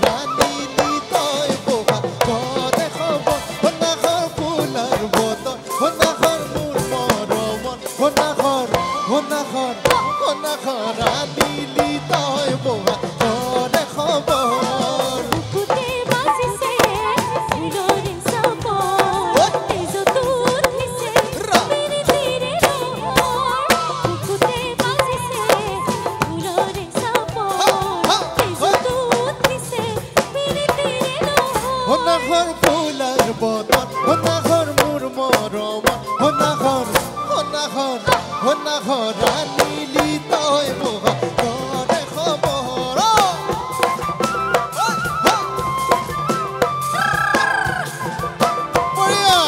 রানিলি তয় বোকা করে খবর হনাখর ফুলার বদন হনাখর মোর মরমন হনাখর রানিলি তয় বোকা করে খবর বুকুতে বাজিছে ফুলরে সাপর তেজ তোর দিছে মেরে ধীরে রহর বুকুতে বাজিছে ফুলরে সাপর তেজ তোর দিছে মেরে ধীরে রহর হনাখর ফুলার বদন হনাখর মোর মরমন হনাখর রানিলি তয় বোকা করে খবর বড়িয়া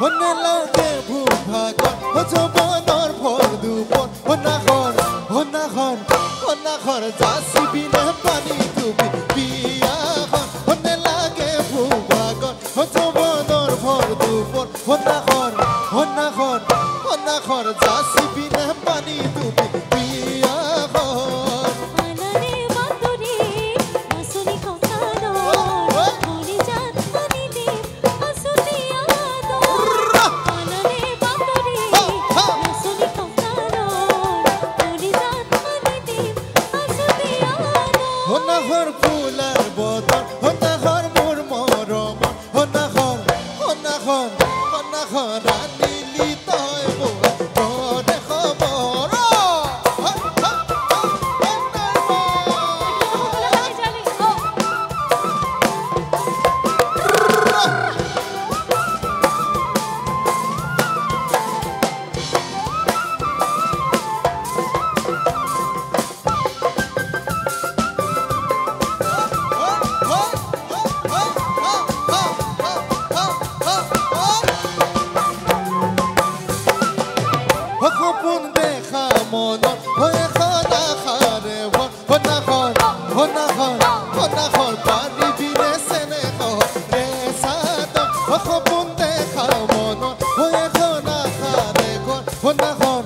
হনে লাগে ভূভাগর যৌবনের ভর দুপর হনাখর যাসিবি না পানি ডুবি বিয়াখন হনে লাগে ভূভাগর যৌবনের ভর দুপর হনাখর যাসিবি না পানি ডুবি বিয়াখন আনারে বাতুরে মাসুনি ককানো মনে জাত মনি দে আসুনি আদো আনারে বাতুরে মাসুনি ককানো মনে জাত মনি দে আসুনি আদো হনাখর ফুলার বদন হনাখর মোর মরমন হনাখর রানিলি তয় বোকা করে খবর খপন দেখা মন হয়ে খনাখরে হনাখর পারিবি রে সেনে রে সাত খপন দেখা মন হয়ে খনাখরে হনাখর